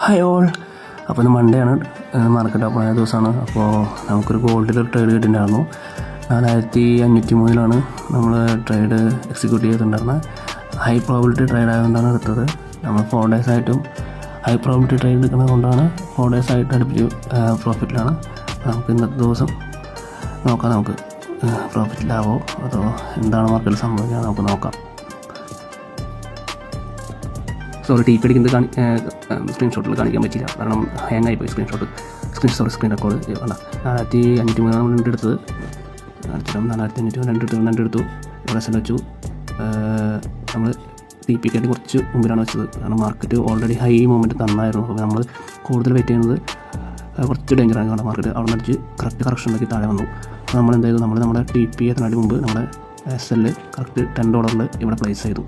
Hi all. അപ്പോൾ ഇന്ന് Monday ആണ്, മാർക്കറ്റ് ഓപ്പൺ ആയ ദിവസമാണ്. അപ്പോൾ നമുക്കൊരു ഗോൾഡിലൊരു ട്രേഡ് കിട്ടിയിട്ടുണ്ടായിരുന്നു. 4503 നമ്മൾ ട്രേഡ് എക്സിക്യൂട്ട് ചെയ്തിട്ടുണ്ടായിരുന്നത്. ഹൈ പ്രോബിലിറ്റി ട്രേഡ് ആയതുകൊണ്ടാണ് എടുത്തത്. നമ്മൾ 4 days ആയിട്ടും ഹൈ പ്രോബിലിറ്റി ട്രേഡ് എടുക്കുന്നത് കൊണ്ടാണ് 4 days ആയിട്ട് അടുപ്പിച്ച് പ്രോഫിറ്റിലാണ്. നമുക്ക് ഇന്നത്തെ ദിവസം നോക്കാം, നമുക്ക് പ്രോഫിറ്റിലാവോ അതോ എന്താണ് മാർക്കറ്റിൽ സംഭവിക്കുക നമുക്ക് നോക്കാം. സോറി, ടി പി അടിക്കുന്നത് സ്ക്രീൻഷോട്ടിൽ കാണിക്കാൻ പറ്റില്ല, കാരണം ഹാങ് ആയിപ്പോയി സ്ക്രീൻ റെക്കോർഡ്. വേണ്ട, 4503 നമ്മൾ എടുത്തത്. 4503 എടുത്തു. പ്രസൻറ്റ് വെച്ചു. നമ്മൾ ടി പി ക്കായിട്ട് കുറച്ച് മുമ്പിലാണ് വെച്ചത്, കാരണം മാർക്കറ്റ് ഓൾറെഡി ഹൈ മൂവ്മെൻറ്റ് തന്നായിരുന്നു. അപ്പോൾ നമ്മൾ കൂടുതൽ വെയിറ്റ് ചെയ്യുന്നത് കുറച്ച് ഡേഞ്ചറാണ്. കാരണം മാർക്കറ്റ് അവിടെ നിന്ന് അടിച്ച് കറക്റ്റ് കറക്ഷനിലേക്ക് താഴെ വന്നു. അപ്പോൾ നമ്മൾ എന്തായാലും നമ്മുടെ ടി പി എത്തുന്നതിന് മുമ്പ് നമ്മുടെ SL കറക്റ്റ് $10 ഇവിടെ പ്ലേസ് ചെയ്തു.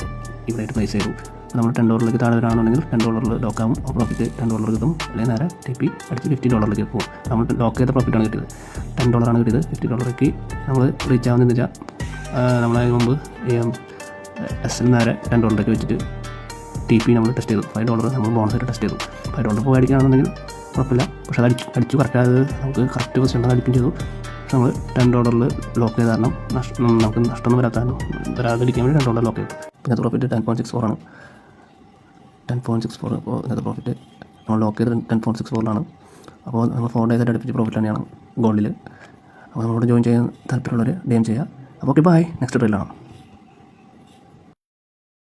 അപ്പോൾ നമ്മൾ $10 താഴെ വരാണെന്നുണ്ടെങ്കിൽ $10 ലോക്കാവും. പ്രോഫിറ്റ് $10 കിട്ടും. അല്ലെങ്കിൽ നേരെ ടി പി അടിച്ച് $50 പോകും. നമ്മൾ ലോക്ക് ചെയ്ത പ്രോഫിറ്റാണ് കിട്ടിയത്. $10 കിട്ടിയത്. $50 നമ്മൾ റീച്ച് ആവുന്നില്ല. നമ്മളതിന് മുമ്പ് SL നേരെ $10 വെച്ചിട്ട് ടി പി നമ്മൾ ടെസ്റ്റ് ചെയ്തു. $5 നമ്മൾ ബോണസായിട്ട് ടെസ്റ്റ് ചെയ്തു. $5 പോയി അടിക്കുകയാണെന്നുണ്ടെങ്കിൽ കുഴപ്പമില്ല. പക്ഷേ അത് അടിച്ചു കറക്റ്റ്, അത് നമുക്ക് കറക്റ്റ് പൊസിഷൻ അടിക്കുകയും ചെയ്തു. പക്ഷെ നമ്മൾ $10 ലോക്ക് ചെയ്ത കാരണം നമുക്ക് നഷ്ടമൊന്നും വരാതിരിക്കാൻ വേണ്ടി $10 ലോക്ക് ചെയ്തു. ഇന്നത്തെ പ്രോഫിറ്റ് 10.64 ആണ്. 10.64. അപ്പോൾ ഇന്നത്തെ പ്രോഫിറ്റ് നമ്മൾ ലോക്ക് ചെയ്ത് 10.64 അപ്പോൾ നമ്മൾ 4 days ആയിട്ട് അടുപ്പിച്ച് പ്രോഫിറ്റ് തന്നെയാണ് ഗോൾഡിൽ. അപ്പോൾ നമ്മളോട് ജോയിൻ ചെയ്യാൻ താല്പര്യമുള്ളവർ DM ചെയ്യുക. അപ്പോൾ ഓക്കെ, ബൈ. നെക്സ്റ്റ് ട്രെയിലാണ്.